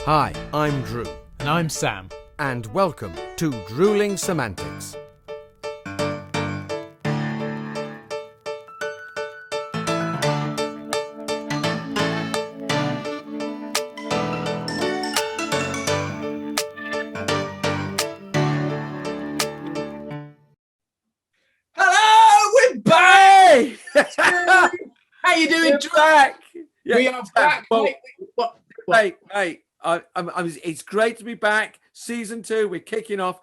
Hi, I'm Drew. And I'm Sam. And welcome to Drewling Samantics. Hello, we're back! How you doing, Drew? Back. Yeah, We are back. Well, mate. What? Mate, it's great to be back. Season 2, we're kicking off.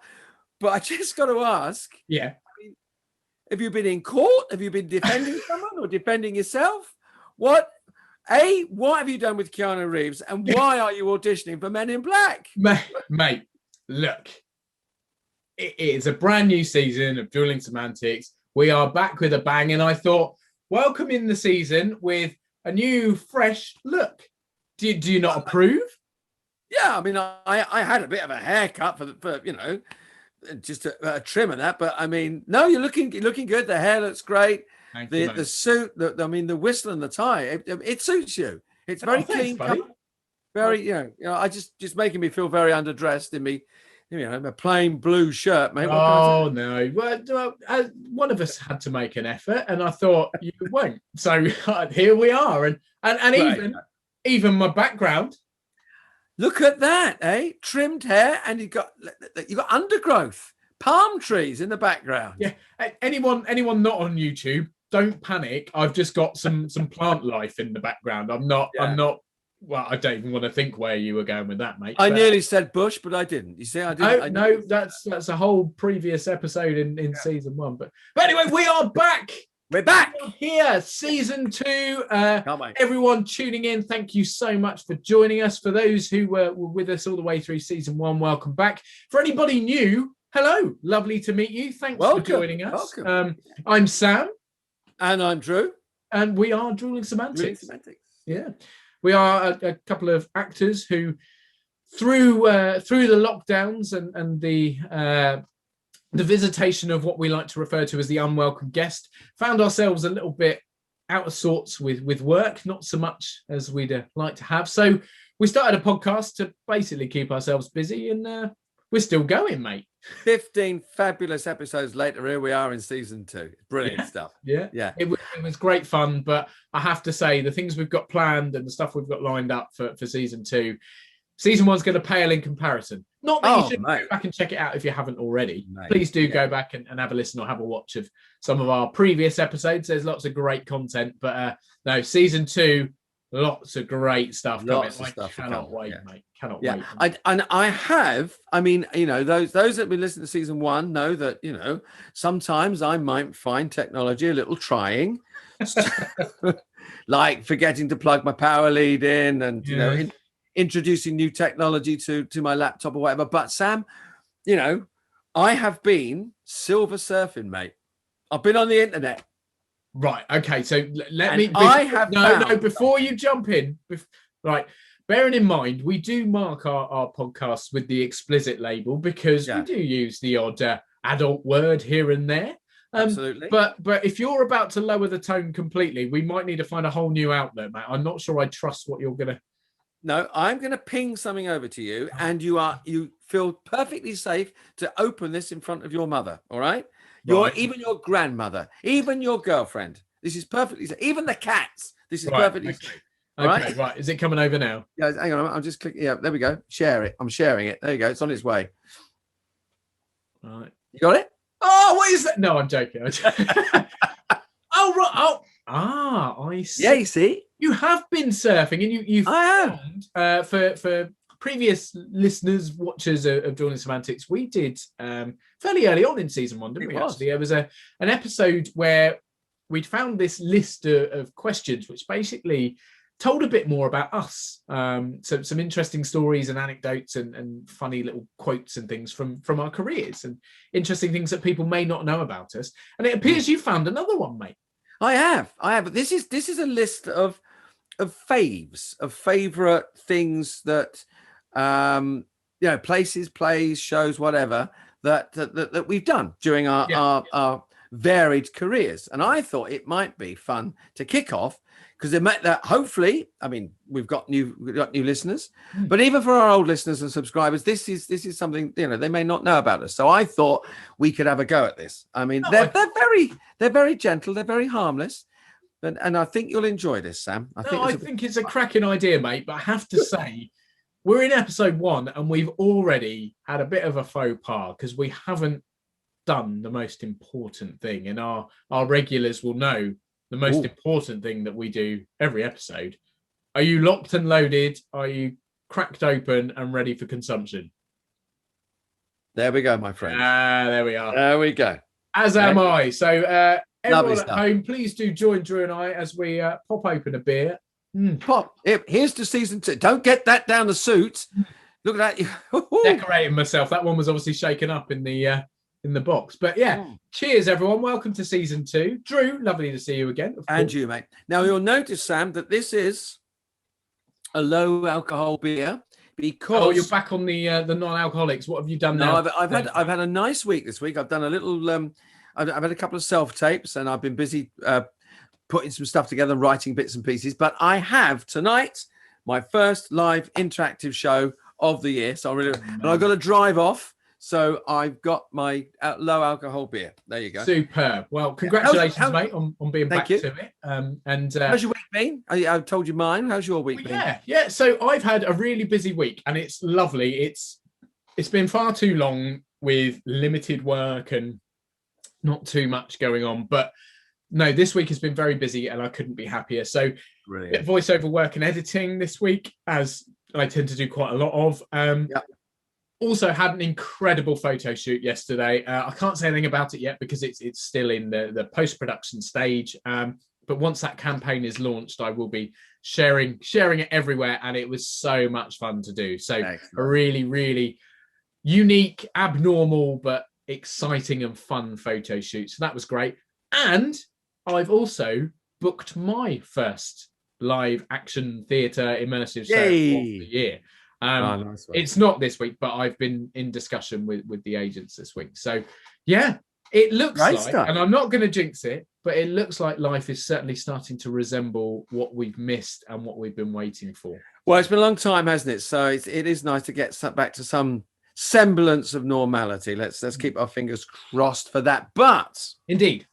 But I just got to ask, Yeah. have you been in court? Have you been defending someone or defending yourself? What have you done with Keanu Reeves? And why are you auditioning for Men in Black? Mate, look. It is a brand new season of Drewling Samantics. We are back with a bang. And I thought, welcome in the season with a new, fresh look. Do you not approve? Yeah, I mean, I had a bit of a haircut for you know, just a trim and that. But I mean, no, you're looking good. The hair looks great. Thank you, The suit, the whistle and the tie, it suits you. It's very clean cut, very you know, I just making me feel very underdressed in me. You know, a plain blue shirt, mate. Oh no! Well, one of us had to make an effort, and I thought you won't. So here we are, and Right. even my background. Look at that, eh? Trimmed hair, and you got undergrowth, palm trees in the background. Yeah. Anyone not on YouTube, don't panic. I've just got some plant life in the background. I'm not. Well, I don't even want to think where you were going with that, mate. I nearly said bush, but I didn't. You see, I didn't. No, that's a whole previous episode in season 1. But anyway, we are back. We're back Here, season 2. Can't wait. Everyone tuning in, thank you so much for joining us. For those who were with us all the way through season 1, welcome back. For anybody new, hello, lovely to meet you. Thanks for joining us. Welcome. I'm Sam, And I'm Drew. and we are Drewling Samantics. Yeah, we are a couple of actors who, through the lockdowns and the visitation of what we like to refer to as the unwelcome guest, found ourselves a little bit out of sorts with work, not so much as we'd like to have. So we started a podcast to basically keep ourselves busy, and we're still going, mate. 15 fabulous episodes later, here we are in season 2. Brilliant stuff. Yeah. It was great fun, but I have to say the things we've got planned and the stuff we've got lined up for season 2, season 1's going to pale in comparison. Not that you should go back and check it out if you haven't already. Please do go back and have a listen or have a watch of some of our previous episodes. There's lots of great content, but no, season 2, lots of great stuff coming. I cannot wait, mate. Cannot wait. I mean, you know, those that have been listening to season 1 know that, you know, sometimes I might find technology a little trying, like forgetting to plug my power lead in and, you know, introducing new technology to my laptop or whatever. But Sam, you know, I have been silver surfing, mate. I've been on the internet. Right. Okay. So before you jump in, right. Bearing in mind, we do mark our podcasts with the explicit label because we do use the odd adult word here and there. Absolutely. But if you're about to lower the tone completely, we might need to find a whole new outlet, mate. I'm not sure I trust what you're going to. No, I'm going to ping something over to you, and you feel perfectly safe to open this in front of your mother. All right? Even your grandmother, even your girlfriend. This is perfectly safe. Even the cats. This is perfectly safe. All right? Right. Is it coming over now? Yeah, hang on. I'm just clicking. Yeah, there we go. Share it. I'm sharing it. There you go. It's on its way. All right. You got it? Oh, what is that? No, I'm joking. Oh, right. Oh, I see. Yeah, you see? You have been surfing, and you found, for previous listeners, watchers of Drewling Samantics, we did fairly early on in season 1, didn't we? Actually, there was an episode where we'd found this list of questions, which basically told a bit more about us. So some interesting stories and anecdotes and funny little quotes and things from our careers and interesting things that people may not know about us. And it appears you found another one, mate. I have. This is a list of faves, of favorite things that you know, places, plays, shows, whatever that we've done during our varied careers. And I thought it might be fun to kick off because they met that. Hopefully, I mean, we've got new listeners, but even for our old listeners and subscribers, this is something, you know, they may not know about us. So I thought we could have a go at this. I mean, they're very gentle, they're very harmless. And I think you'll enjoy this, Sam. I think it's a cracking idea, mate. But I have to say, we're in episode 1 and we've already had a bit of a faux pas because we haven't done the most important thing. And our regulars will know the most important thing that we do every episode. Are you locked and loaded? Are you cracked open and ready for consumption? There we go, my friend. There we are. There we go. As am I. So everyone at home, please do join Drew and I as we pop open a beer. Pop. Here's to season 2. Don't get that down the suit. Look at that. Decorating myself. That one was obviously shaken up in the box. But yeah, cheers, everyone. Welcome to season 2. Drew, lovely to see you again. And you, mate. Now, you'll notice, Sam, that this is a low alcohol beer. Because you're back on the non-alcoholics. What have you done now? I've had a nice week this week. I've done a little. I've had a couple of self tapes, and I've been busy putting some stuff together, writing bits and pieces. But I have tonight my first live interactive show of the year. So and I've got to drive off. So I've got my low alcohol beer. There you go. Superb. Well, congratulations, mate, on being back to it. And how's your week been? I've told you mine. How's your week been? Yeah. So I've had a really busy week, and it's lovely. It's been far too long with limited work and not too much going on. But no, this week has been very busy, and I couldn't be happier. So bit of voiceover work and editing this week, as I tend to do quite a lot of. Also had an incredible photo shoot yesterday. I can't say anything about it yet because it's still in the post-production stage. But once that campaign is launched, I will be sharing it everywhere. And it was so much fun to do. So excellent. A really, really unique, abnormal, but exciting and fun photo shoot. So that was great. And I've also booked my first live action theatre immersive show of the year. Nice. It's not this week, but I've been in discussion with the agents this week. So, yeah, it looks and I'm not going to jinx it, but it looks like life is certainly starting to resemble what we've missed and what we've been waiting for. Well, it's been a long time, hasn't it? So it is nice to get back to some semblance of normality. Let's keep our fingers crossed for that. But indeed,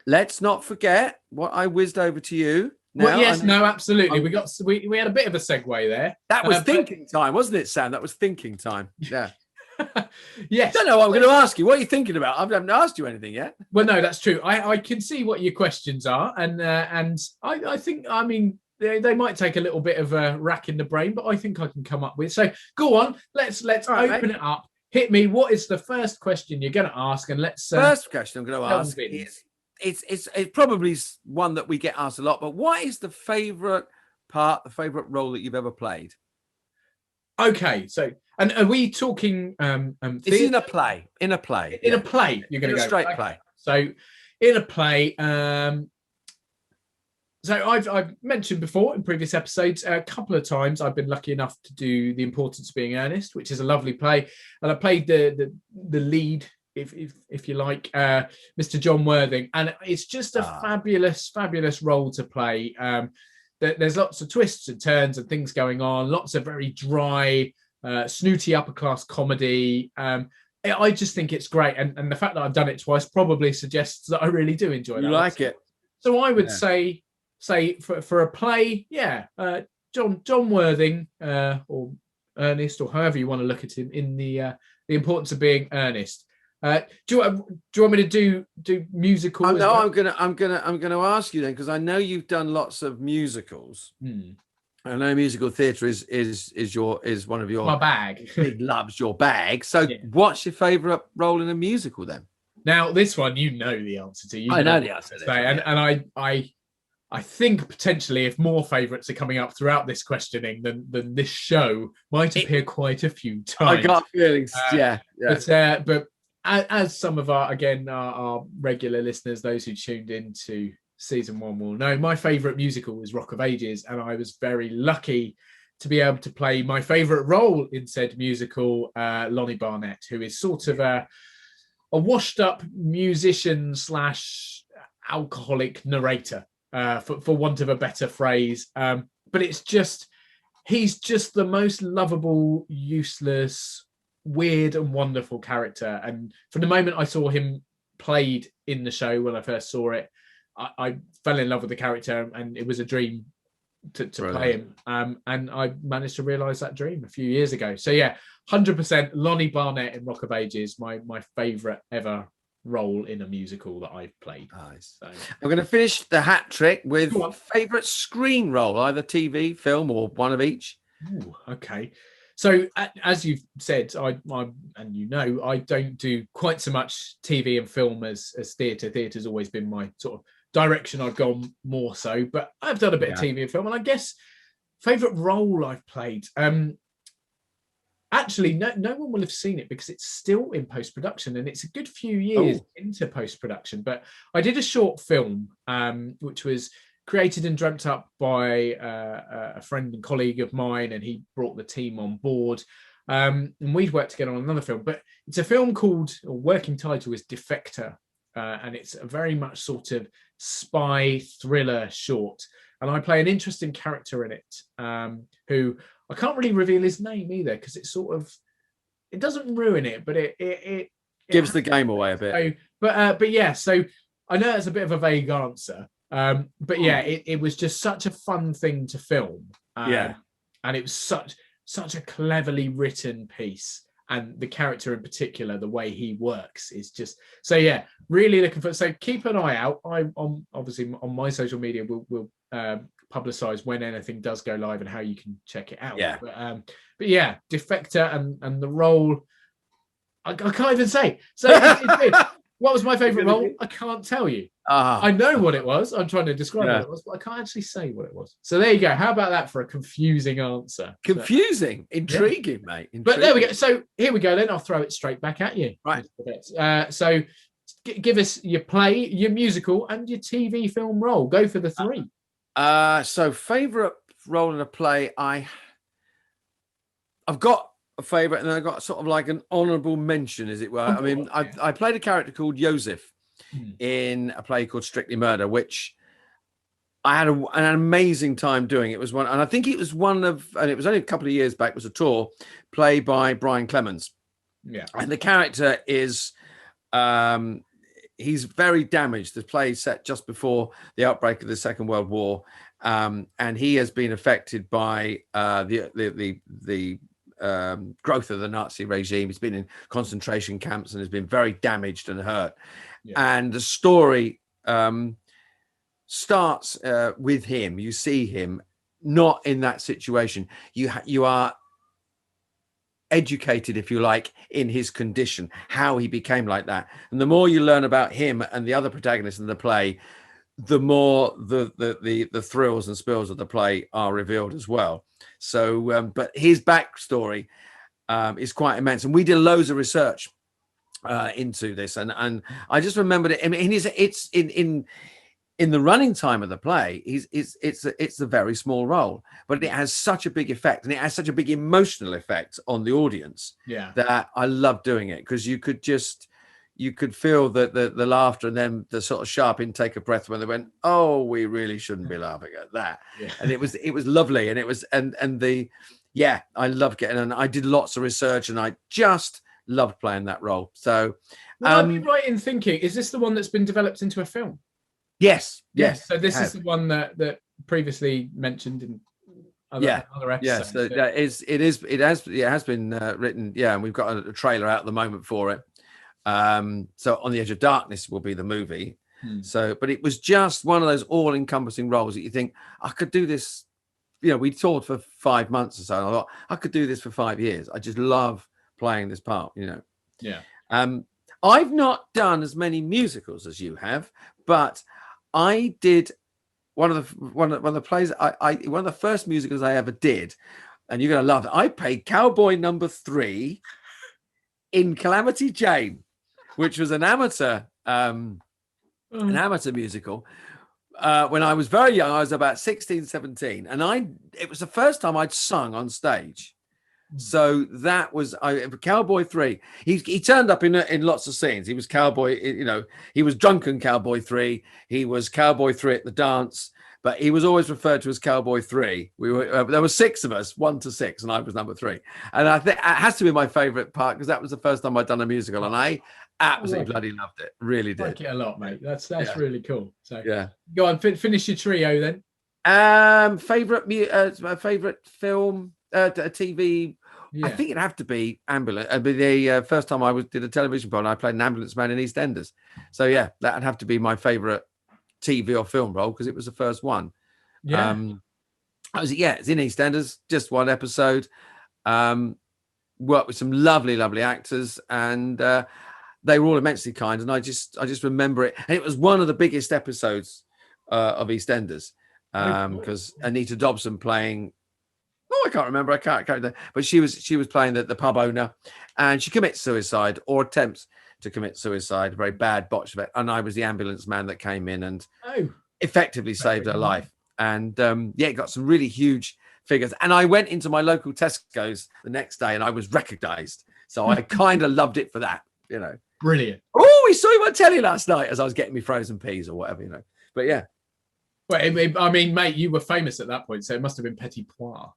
let's not forget what I whizzed over to you. Well, yes, absolutely. We had a bit of a segue there. That was thinking time, wasn't it, Sam? That was thinking time. Yeah. Yes. I don't know what I'm going to ask you. What are you thinking about? I haven't asked you anything yet. Well, no, that's true. I can see what your questions are, and I think, I mean, they might take a little bit of a rack in the brain, but I think I can come up with. So go on, let's open it up. Hit me. What is the first question you're going to ask? And let's first question I'm going to ask is. It's probably one that we get asked a lot, but what is the favorite role that you've ever played? Okay, so and are we talking it's in a play you're going to go straight play. So in a play, so I've mentioned before in previous episodes a couple of times I've been lucky enough to do The Importance of Being Earnest, which is a lovely play, and I played the lead, if you like, Mr. John Worthing, and it's just a fabulous role to play. There's lots of twists and turns and things going on, lots of very dry, snooty upper class comedy. I just think it's great, and the fact that I've done it twice probably suggests that I really do enjoy it. You like it? So I would say for a play, John Worthing or Earnest, or however you want to look at him, in The Importance of Being Earnest. Do you want me to do musical? No, well? I'm gonna ask you then, because I know you've done lots of musicals. I know musical theatre is one of your my bag. Big loves, your bag. So what's your favourite role in a musical then? Now this one you know the answer to. I know the answer to. And I think potentially if more favourites are coming up throughout this questioning, than this show might appear quite a few times. I got feelings. But as some of our regular listeners, those who tuned into season 1 will know, my favourite musical is Rock of Ages, and I was very lucky to be able to play my favourite role in said musical, Lonnie Barnett, who is sort of washed-up musician / alcoholic narrator, for want of a better phrase. But it's just, he's just the most lovable, useless, weird and wonderful character. And from the moment I saw him played in the show, when I first saw it, I fell in love with the character, and it was a dream to play him. And I managed to realize that dream a few years ago. So yeah, 100% Lonnie Barnett in Rock of Ages, my favorite ever role in a musical that I've played. Nice. So I'm going to finish the hat trick with favorite screen role, either TV, film, or one of each. Ooh, okay. So as you've said, I and you know, I don't do quite so much TV and film as theatre. Theatre's always been my sort of direction I've gone more so, but I've done a bit of TV and film. And I guess favorite role I've played. Actually, no one will have seen it because it's still in post-production, and it's a good few years into post-production. But I did a short film, which was created and dreamt up by a friend and colleague of mine, and he brought the team on board. And we'd worked together on another film, but it's a film called, or working title is Defector, and it's a very much sort of spy thriller short. And I play an interesting character in it, who I can't really reveal his name either, because it sort of, it doesn't ruin it, but it gives the game away a bit. So, but yeah, so I know it's a bit of a vague answer, but yeah, it was just such a fun thing to film. And it was such a cleverly written piece, and the character in particular, the way he works is just, so yeah, really looking for. So keep an eye out. I'm obviously on my social media. We'll publicize when anything does go live and how you can check it out. But yeah, Defector and the role, I can't even say. So what was my favorite role? I can't tell you. I know what it was. I'm trying to describe what it was, but I can't actually say what it was. So there you go. How about that for a confusing answer? Confusing, intriguing, mate. Intriguing. But there we go. So here we go. Then I'll throw it straight back at you. Right. So give us your play, your musical, and your TV film role. Go for the three. So favorite role in a play, I've got a favorite, and then I got sort of like an honorable mention, as it were. I mean, I played a character called Joseph in a play called Strictly Murder, which I had an amazing time doing. It was one, and I think it was one of, and it was only a couple of years back, it was a tour played by Brian Clemens. Yeah. And the character is, he's very damaged. The play is set just before the outbreak of the Second World War. And he has been affected by the growth of the Nazi regime. He's been in concentration camps and has been very damaged and hurt. Yeah. And the story starts with him. You see him not in that situation. You are educated, if you like, in his condition, how he became like that. And the more you learn about him and the other protagonists in the play, the more the thrills and spills of the play are revealed as well. So, but his backstory is quite immense, and we did loads of research into this, and I just remembered it. I mean, it's in the running time of the play, it's a very small role, but it has such a big effect, and it has such a big emotional effect on the audience. Yeah, that I love doing it, because you could feel the laughter, and then the sort of sharp intake of breath when they went, "Oh, we really shouldn't be laughing at that." Yeah. And it was lovely, and it was I loved getting, and I did lots of research, and I just loved playing that role. So, would I be right in thinking, is this the one that's been developed into a film? Yes. So this is the one that previously mentioned in other episodes. Yes, it has been written. Yeah, and we've got a trailer out at the moment for it. So On the Edge of Darkness will be the movie. So, but it was just one of those all-encompassing roles that you think, I could do this. You know, we toured for 5 months or so, and I thought I could do this for 5 years. I just love playing this part, you know. Yeah. I've not done as many musicals as you have, but I did one of the plays. One of the first musicals I ever did, and you're gonna love it. I played Cowboy Number 3 in Calamity Jane, which was an amateur musical. When I was very young, I was about 16, 17, and it was the first time I'd sung on stage. So that was Cowboy 3. He turned up in lots of scenes. He was Cowboy, he was drunken Cowboy 3. He was Cowboy 3 at the dance, but he was always referred to as Cowboy 3. There were 6 of us, 1 to 6, and I was number 3. And I think it has to be my favorite part because that was the first time I'd done a musical, and I absolutely bloody loved it. Really did. I like it a lot, mate. That's really cool. So yeah, go on, finish your trio then. My favorite film, TV. Yeah. I think it'd have to be Ambulance. It'd be the first time I did a television program. I played an ambulance man in Eastenders. So yeah, that'd have to be my favorite TV or film role because it was the first one. Yeah. It's in Eastenders, just one episode. Worked with some lovely actors, and they were all immensely kind. And I just remember it. And it was one of the biggest episodes of Eastenders because Anita Dobson playing. I can't remember. I can't. But she was playing the pub owner, and she commits suicide or attempts to commit suicide. A very bad botch of it. And I was the ambulance man that came in and effectively saved her life. And it got some really huge figures. And I went into my local Tesco's the next day, and I was recognised. So I kind of loved it for that. Brilliant. Oh, we saw you on telly last night as I was getting me frozen peas or whatever. But yeah. Well, I mean, mate, you were famous at that point, so it must have been Petit Pois.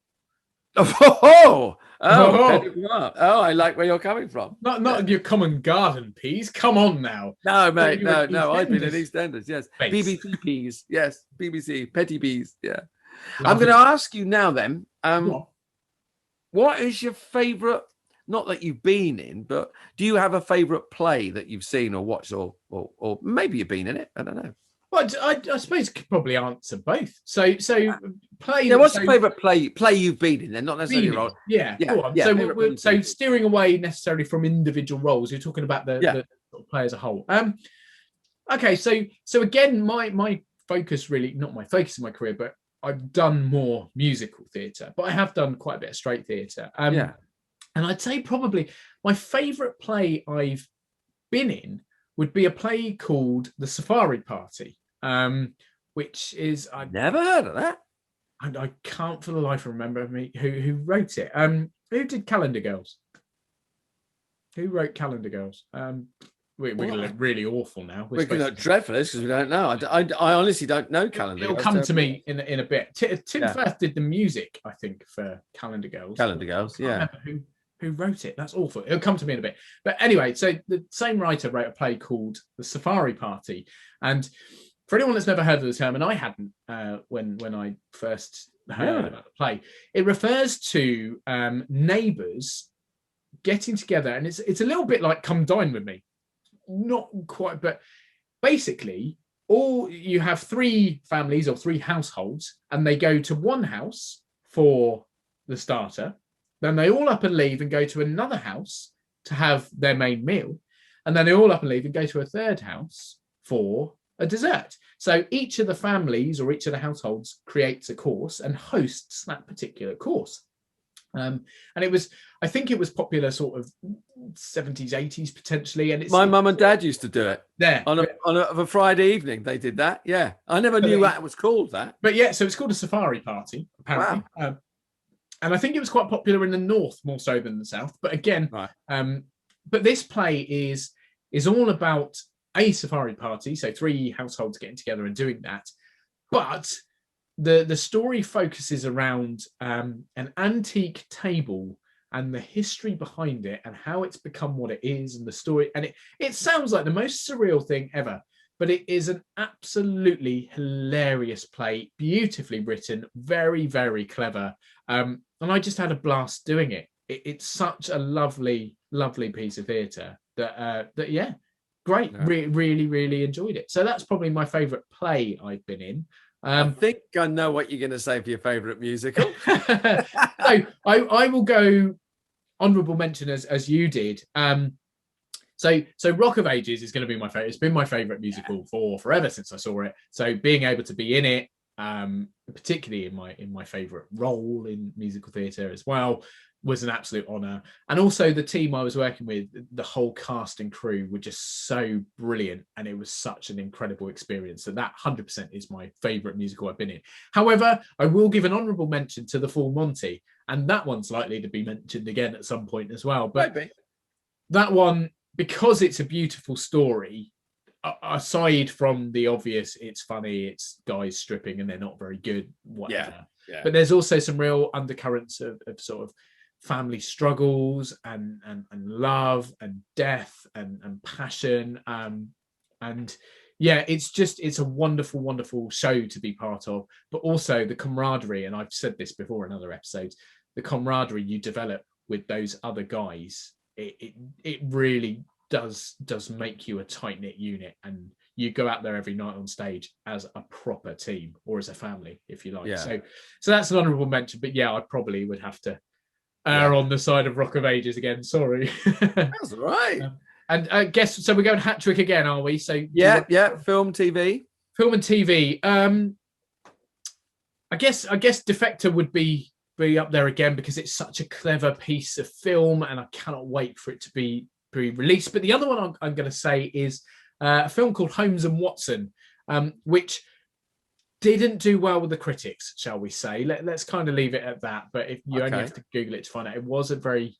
Oh, I like where you're coming from. Not your common garden peas. Come on now. No, mate. No. I've been in EastEnders. Yes. Base. BBC peas. Yes. BBC petty peas. Yeah. I'm going to ask you now then. What is your favourite? Not that you've been in, but do you have a favourite play that you've seen or watched, or maybe you've been in it? I don't know. Well, I suppose you could probably answer both. So play. Yeah, what's your favourite play you've been in? Then not necessarily role. Yeah. Go on. So steering away necessarily from individual roles, you're talking about the play as a whole. Okay. So again, my focus really not my focus in my career, but I've done more musical theatre, but I have done quite a bit of straight theatre. And I'd say probably my favourite play I've been in would be a play called The Safari Party, which is... I've never heard of that. And I can't for the life remember who wrote it. Who did Calendar Girls? Who wrote Calendar Girls? We're going to look really awful now. We're going to look dreadful because we don't know. I honestly don't know Calendar Girls. It'll come to me in a bit. Tim Firth did the music, I think, for Calendar Girls. Calendar Girls, yeah. Who wrote it? That's awful. It'll come to me in a bit. But anyway, so the same writer wrote a play called The Safari Party. And for anyone that's never heard of the term, and I hadn't when I first heard about the play, it refers to neighbours getting together. And it's a little bit like Come Dine With Me. Not quite, but basically, you have 3 families or 3 households, and they go to one house for the starter. Then they all up and leave and go to another house to have their main meal. And then they all up and leave and go to a third house for a dessert. So each of the families or each of the households creates a course and hosts that particular course. And I think it was popular sort of 70s, 80s potentially. And my mum and dad used to do it. There. On a Friday evening, they did that. Yeah. I never knew that was called that. But yeah, so it's called a safari party, apparently. Wow. And I think it was quite popular in the north more so than the south. But again, but this play is all about a safari party, so 3 households getting together and doing that. But the story focuses around an antique table and the history behind it and how it's become what it is and the story. And it sounds like the most surreal thing ever, but it is an absolutely hilarious play, beautifully written, very, very clever. And I just had a blast doing it. It's such a lovely, lovely piece of theatre that great. Yeah. Really, really enjoyed it. So that's probably my favourite play I've been in. I think I know what you're going to say for your favourite musical. So I will go honourable mention as you did. So Rock of Ages is going to be my favourite. It's been my favourite musical for forever since I saw it. So being able to be in it, particularly in my favourite role in musical theatre as well, was an absolute honor. And also the team I was working with, the whole cast and crew were just so brilliant, and it was such an incredible experience. So that 100% is my favorite musical I've been in. However, I will give an honorable mention to The Full Monty, and that one's likely to be mentioned again at some point as well. But maybe. That one, because it's a beautiful story, aside from the obvious, it's funny, it's guys stripping and they're not very good, whatever. Yeah. But there's also some real undercurrents of sort of family struggles and love and death and passion. And yeah, it's a wonderful, wonderful show to be part of. But also the camaraderie, and I've said this before in other episodes, the camaraderie you develop with those other guys, it really does make you a tight-knit unit, and you go out there every night on stage as a proper team, or as a family, if you like. Yeah. So that's an honorable mention. But yeah, I probably would have to err on the side of Rock of Ages again. Sorry. That's all right. And I guess so. We're going hat trick again, are we? So yeah. Film, TV. Film and TV. I guess Defector would be up there again, because it's such a clever piece of film, and I cannot wait for it to be released. But the other one I'm going to say is a film called Holmes and Watson, which didn't do well with the critics, shall we say. Let's kind of leave it at that. But if you only have to Google it to find out, it wasn't very,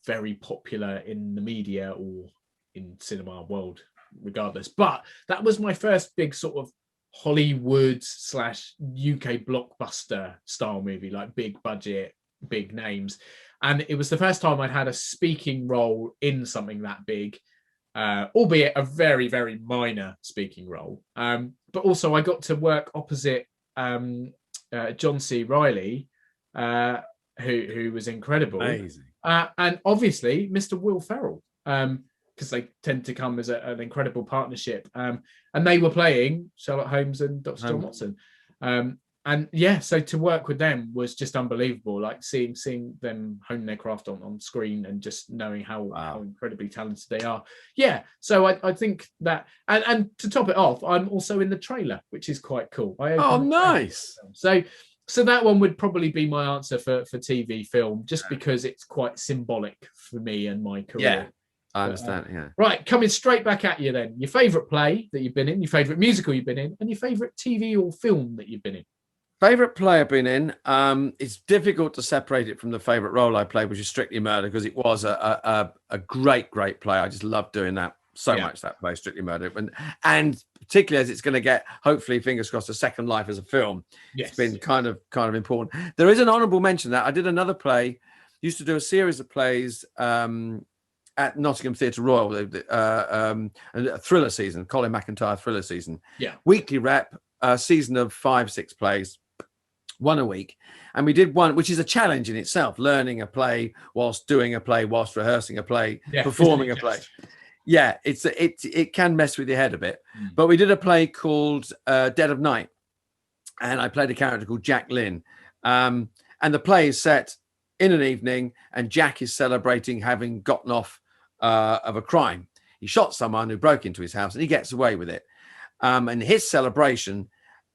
very popular in the media or in cinema world, regardless. But that was my first big sort of Hollywood / UK blockbuster style movie, like big budget, big names. And it was the first time I'd had a speaking role in something that big, albeit a very, very minor speaking role. But also I got to work opposite John C. Reilly, who was incredible. Amazing. And obviously Mr. Will Ferrell, because they tend to come as an incredible partnership. And they were playing Sherlock Holmes and Dr. John Watson. And yeah, so to work with them was just unbelievable. Like seeing them hone their craft on screen, and just knowing how incredibly talented they are. Yeah, so I think that, and to top it off, I'm also in the trailer, which is quite cool. Nice. So that one would probably be my answer for TV film, just because it's quite symbolic for me and my career. Yeah, I understand. Yeah. Right, coming straight back at you then. Your favourite play that you've been in, your favourite musical you've been in, and your favourite TV or film that you've been in. Favorite play I've been in. It's difficult to separate it from the favorite role I played, which is Strictly Murder, because it was a great play. I just loved doing that so much, that play, Strictly Murder, and particularly as it's going to get, hopefully, fingers crossed, a second life as a film. Yes. It's been kind of important. There is an honourable mention that I did another play. Used to do a series of plays at Nottingham Theatre Royal, a thriller season, Colin McIntyre thriller season. Yeah. Weekly rep, a season of 5-6 plays. One a week, and we did one, which is a challenge in itself, learning a play whilst doing a play, whilst rehearsing a play, performing a play. Yeah, it can mess with your head a bit. But we did a play called Dead of Night, and I played a character called Jack Lynn, and the play is set in an evening, and Jack is celebrating having gotten off of a crime. He shot someone who broke into his house, and he gets away with it, and his celebration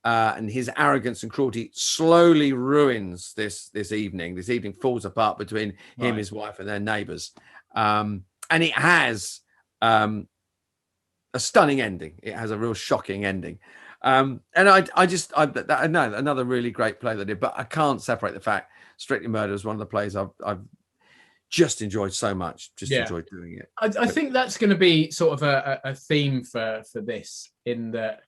and his arrogance and cruelty slowly ruins this evening. This evening falls apart between him, his wife, and their neighbours. And it has a stunning ending. It has a real shocking ending. And I know another really great play that I did, but I can't separate the fact Strictly Murder is one of the plays I've just enjoyed so much. Enjoyed doing it. I think that's going to be sort of a theme for this, in that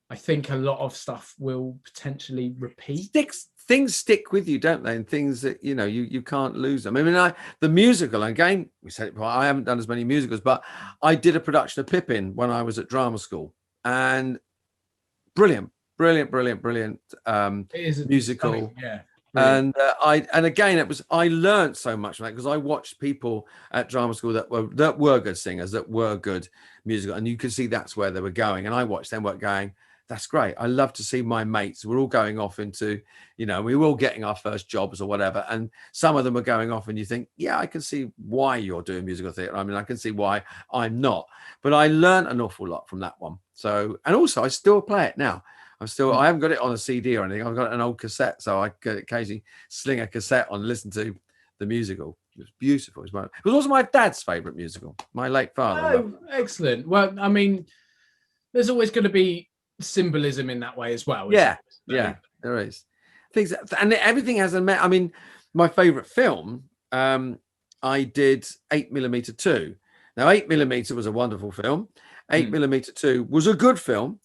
I think a lot of stuff will potentially repeat. Things stick with you, don't they? And things that, you can't lose them. I mean, the musical, again, we said it before, I haven't done as many musicals, but I did a production of Pippin when I was at drama school, and brilliant musical. Yeah. And again, I learned so much from that, because I watched people at drama school that were good singers, that were good musical, and you could see that's where they were going. And I watched them work, going, that's great. I love to see my mates. We're all going off into, we were all getting our first jobs or whatever. And some of them are going off, and you think, yeah, I can see why you're doing musical theatre. I mean, I can see why I'm not. But I learned an awful lot from that one. So, and also I still play it now. I haven't got it on a CD or anything. I've got an old cassette, so I could occasionally sling a cassette on and listen to the musical. It was beautiful. It was also my dad's favourite musical. My late father. Oh, excellent. Well, I mean, there's always going to be symbolism in that way as well. Yeah, there is. Things, and everything has a. I mean, my favourite film, I did 8mm 2. Now, 8mm was a wonderful film. 8mm 2 was a good film.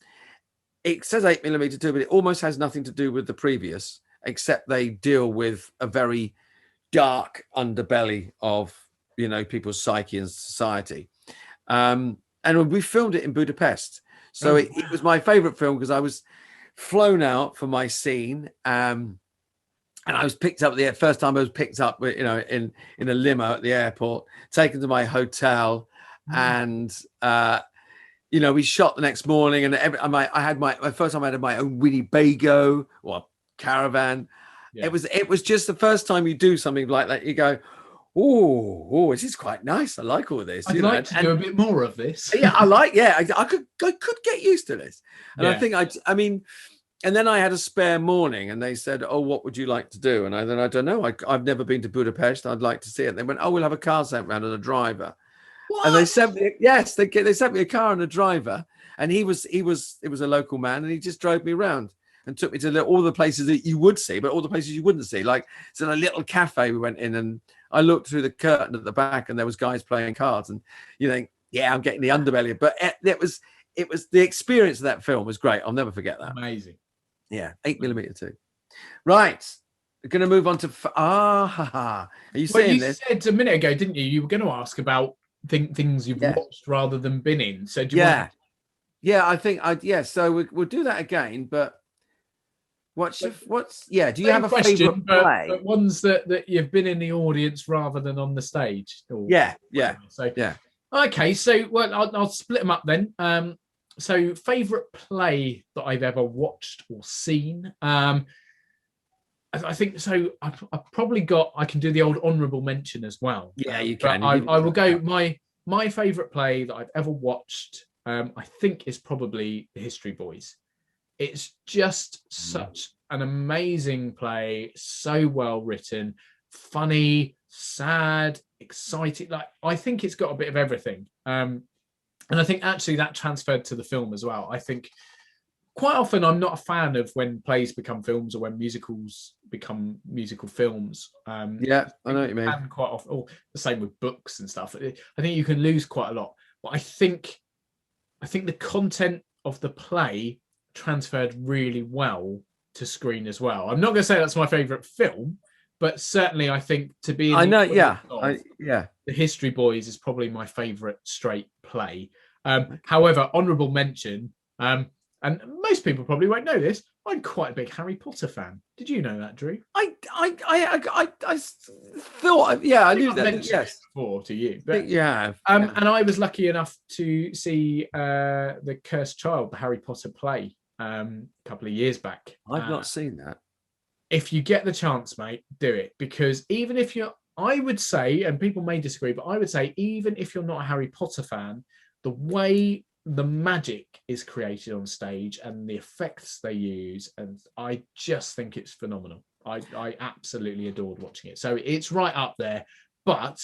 It says 8mm 2, but it almost has nothing to do with the previous, except they deal with a very dark underbelly of, you know, people's psyche and society. And we filmed it in Budapest. So it was my favorite film because I was flown out for my scene. And I was picked up first time I was picked up, you know, in a limo at the airport, taken to my hotel. And, you know, we shot the next morning, and I had my first time I had my own Winnebago or caravan. Yeah. It was just the first time you do something like that. You go, oh, this is quite nice. I like all this. I'd like to do a bit more of this. Yeah, I could get used to this. And I think I mean, and then I had a spare morning, and they said, oh, what would you like to do? And I don't know. I've never been to Budapest. I'd like to see it. They went, oh, we'll have a car sent round and a driver. What? And they sent me, they sent me a car and a driver, and it was a local man, and he just drove me around and took me to all the places that you would see, but all the places you wouldn't see. Like, it's in a little cafe we went in, and I looked through the curtain at the back, and there was guys playing cards, and you think, yeah, I'm getting the underbelly. But it was the experience of that film was great. I'll never forget that. Amazing. Yeah, 8mm 2. Right. We're going to move on to Are you saying this? You said a minute ago, didn't you? You were going to ask about things you've watched rather than been in. So do you want to... I think so we'll do that again, but do you have a favorite play? But ones that you've been in the audience rather than on the stage? Okay, so I'll split them up then. So favorite play that I've ever watched or seen. I think so. I've probably I can do the old honourable mention as well. Yeah, you can. I will go. My favourite play that I've ever watched, I think, is probably The History Boys. It's just such an amazing play, so well written, funny, sad, exciting. Like, I think it's got a bit of everything. And I think actually that transferred to the film as well. I think quite often I'm not a fan of when plays become films or when musicals become musical films. I know what you mean. And quite often, or the same with books and stuff. I think you can lose quite a lot. But I think the content of the play transferred really well to screen as well. I'm not going to say that's my favourite film, but certainly I think to be in The History Boys is probably my favourite straight play. However, honourable mention, and most people probably won't know this, I'm quite a big Harry Potter fan. Did you know that, Drew? I thought, I knew that. Yes, before to you, but and I was lucky enough to see The Cursed Child, the Harry Potter play, a couple of years back. I've not seen that. If you get the chance, mate, do it, because even if I would say, and people may disagree, but I would say even if you're not a Harry Potter fan, the way the magic is created on stage and the effects they use, and I just think it's phenomenal. I absolutely adored watching it. So it's right up there, but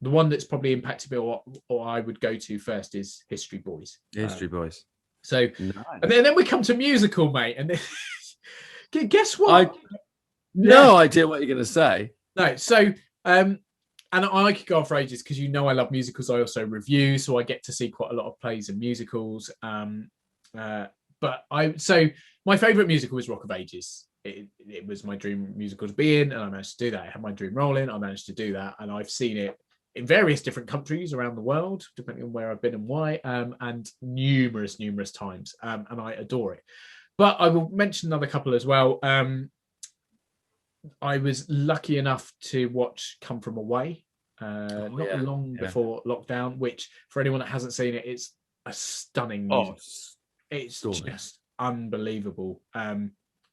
the one that's probably impacted me or I would go to first is History Boys. History Boys. So nice. And then we come to musical, mate, and then, guess what? No idea what you're going to say. No, so and I could go on for ages because I love musicals. I also review, so I get to see quite a lot of plays and musicals. But my favourite musical was Rock of Ages. It was my dream musical to be in, and I managed to do that. I had my dream role in, I managed to do that, and I've seen it in various different countries around the world, depending on where I've been and why, and numerous times, and I adore it. But I will mention another couple as well. I was lucky enough to watch Come From Away long before lockdown, which for anyone that hasn't seen it, it's a stunning music. It's just unbelievable.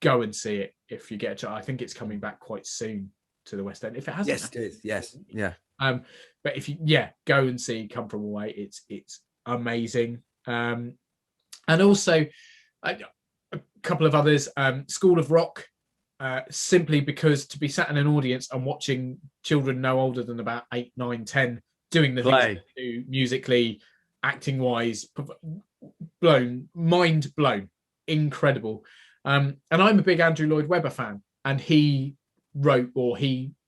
Go and see it if you get a chance. I think it's coming back quite soon to the West End. If it hasn't, yes, it is. Yes, yeah. But if you go and see Come From Away, it's amazing. And also a couple of others. School of Rock. simply because to be sat in an audience and watching children no older than about 8, 9, 10 doing the things they do musically, acting wise, mind blown, incredible. And I'm a big Andrew Lloyd Webber fan, and he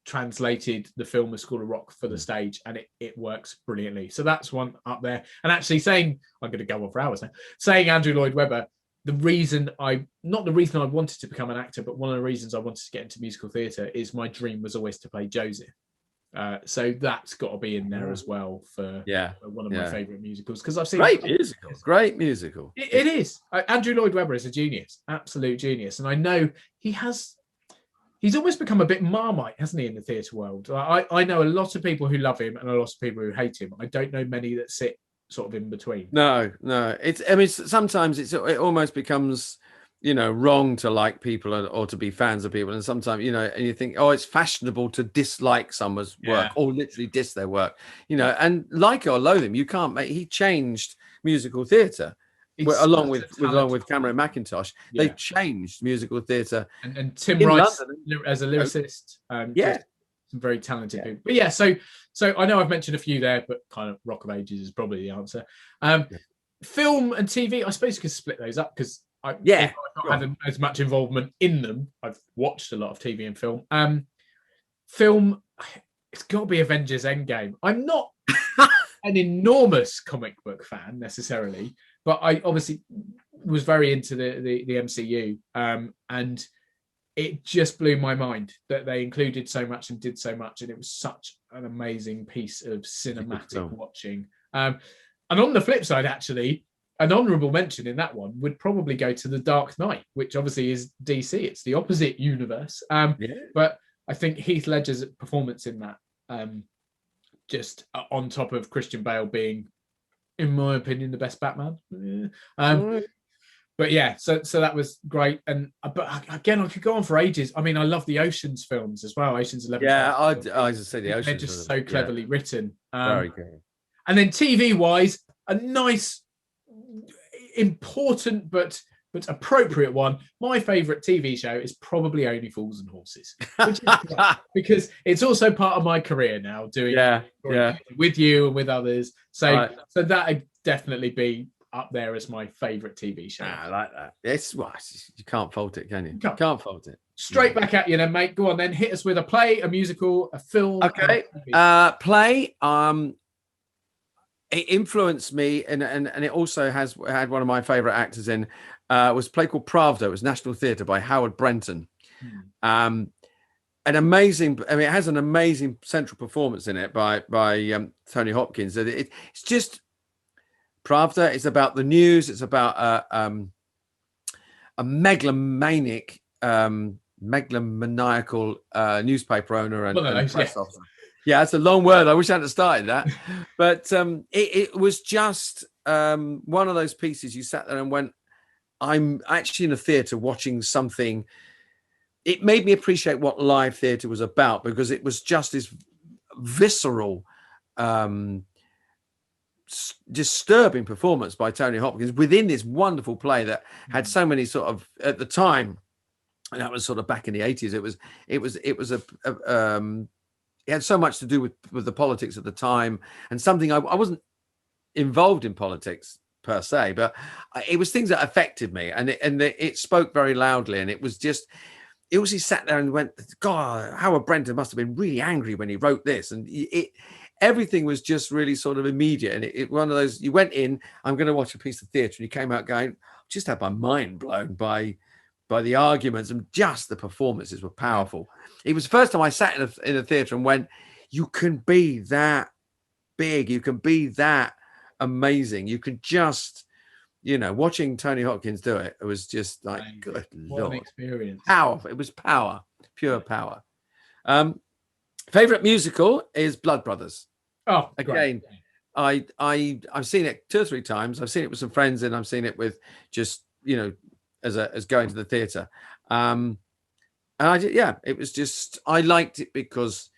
translated the film A School of Rock for the stage, and it works brilliantly. So that's one up there. And actually I'm going to go on for hours now, saying Andrew Lloyd Webber, not the reason I wanted to become an actor, but one of the reasons I wanted to get into musical theatre is my dream was always to play Joseph. So that's got to be in there as well for one of my favourite musicals, because I've seen great musical. It is. Andrew Lloyd Webber is a genius, absolute genius, and I know he's almost become a bit Marmite, hasn't he, in the theatre world? I know a lot of people who love him and a lot of people who hate him. I don't know many that sit sort of in between. No. Sometimes it almost becomes, wrong to like people or to be fans of people. And sometimes, and you think, oh, it's fashionable to dislike someone's work or literally diss their work, and like or loathe him. You can't he changed musical theatre. Along with Cameron McIntosh, they changed musical theatre. And Tim Rice as a lyricist, some very talented people. But so I know I've mentioned a few there, but kind of Rock of Ages is probably the answer. Film and TV, I suppose you could split those up, because I've not had as much involvement in them. I've watched a lot of TV and film. Film, it's got to be Avengers Endgame. I'm not an enormous comic book fan necessarily, but I obviously was very into the MCU, and it just blew my mind that they included so much and did so much, and it was such an amazing piece of cinematic watching. And on the flip side, actually, an honourable mention in that one would probably go to The Dark Knight, which obviously is DC. It's the opposite universe. But I think Heath Ledger's performance in that, just on top of Christian Bale being, in my opinion, the best Batman. But yeah, so that was great. And but again, I could go on for ages. I mean, I love the Oceans films as well. Oceans 11. Yeah, I just say the Oceans. They're just so cleverly written. Very good. And then TV wise, a nice, important but appropriate one. My favourite TV show is probably Only Fools and Horses, which is great, because it's also part of my career now, doing with you and with others. So that would definitely be up there as my favourite TV show. I like that. You can't fault it, can you? Can't fault it. Straight back at you then, mate. Go on then. Hit us with a play, a musical, a film. Okay. Play. It influenced me, and it also had one of my favourite actors in. Was a play called Pravda. It was National Theatre by Howard Brenton. An amazing. I mean, it has an amazing central performance in it by Tony Hopkins. It's just Pravda. It's about the news. It's about a megalomaniacal newspaper owner and press officer. Yeah, it's a long word. I wish I hadn't started that. But it was just one of those pieces you sat there and went, I'm actually in a theatre watching something. It made me appreciate what live theatre was about, because it was just this visceral, disturbing performance by Tony Hopkins within this wonderful play that had so many sort of, at the time, and that was sort of back in the 80s. It had so much to do with the politics at the time, and something I wasn't involved in politics per se, but it was things that affected me, and it spoke very loudly. And it was he sat there and went, God, Howard Brenton must have been really angry when he wrote this. And everything was just really sort of immediate. And it one of those, you went in, I'm going to watch a piece of theatre, and you came out going, just had my mind blown by the arguments, and just the performances were powerful. It was the first time I sat in a theatre and went, you can be that big, you can be that amazing, you can just, watching Tony Hopkins do it, it was just like, good Lord, an experience. Power. It was power, pure power. Favorite musical is Blood Brothers. Oh, again, great. I've seen it 2 or 3 times. I've seen it with some friends, and I've seen it with just as going to the theatre. And it was just, I liked it because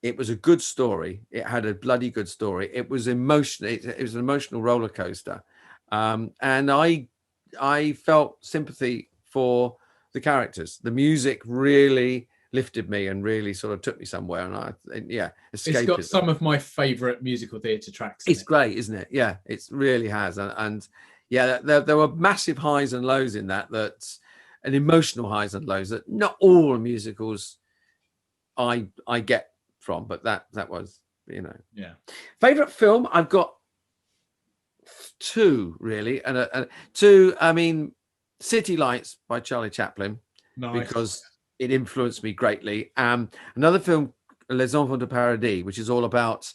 it was a good story. It had a bloody good story. It was emotional. It was an emotional roller coaster. And I felt sympathy for the characters. The music really lifted me and really sort of took me somewhere. And escapism. It's got some of my favorite musical theatre tracks. It's great, isn't it? Yeah, it really has. And yeah, there were massive highs and lows in that, and emotional highs and lows that not all musicals I get from, but that was, Yeah. Favorite film, I've got two really, and two. I mean, City Lights by Charlie Chaplin, because it influenced me greatly. Another film, Les Enfants de Paradis, which is all about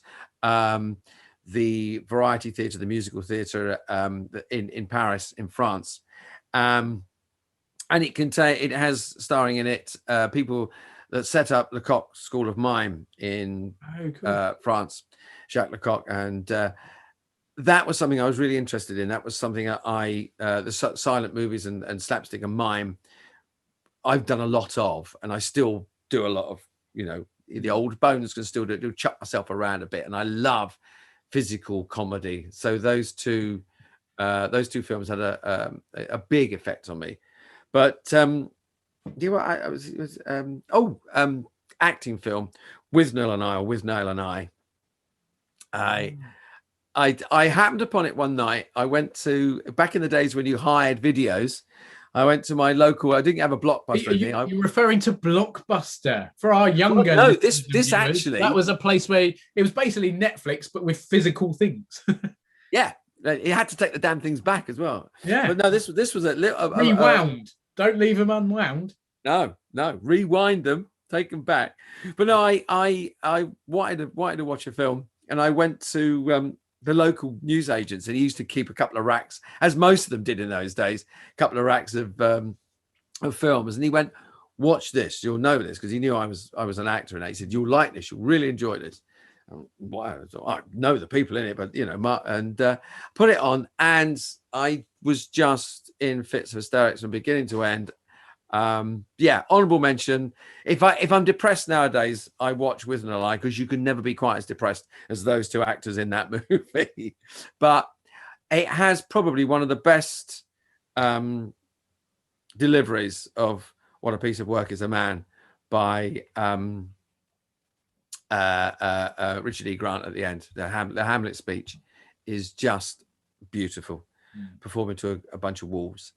the variety theatre, the musical theatre in Paris, in France, and it has starring in it people that set up Lecoq School of Mime in France, Jacques Lecoq, and that was something I was really interested in. That was something the silent movies and slapstick and mime, I've done a lot of, and I still do a lot of, the old bones can still do chuck myself around a bit, and I love physical comedy. So those two films had a big effect on me. But acting film, With Niall and I. I happened upon it one night. I went to, back in the days when you hired videos, I went to my local. I didn't have a Blockbuster. You're referring to Blockbuster for our younger. No, this actually, that was a place where it was basically Netflix, but with physical things. Yeah, you had to take the damn things back as well. Yeah, but no, this was a little rewound. Don't leave them unwound. No, rewind them, take them back. But no, I wanted to watch a film, and I went to the local news agents, and he used to keep a couple of racks, as most of them did in those days, a couple of racks of films. And he went, "Watch this, you'll know this," because he knew I was an actor, and he said, "You'll like this, you'll really enjoy this." Wow, I know the people in it, but put it on, and I was just in fits of hysterics from beginning to end. Honorable mention. If I'm depressed nowadays, I watch With and I, because you can never be quite as depressed as those two actors in that movie. But it has probably one of the best deliveries of "What a Piece of Work is a Man" by Richard E. Grant at the end. The Hamlet speech is just beautiful, performing to a bunch of wolves.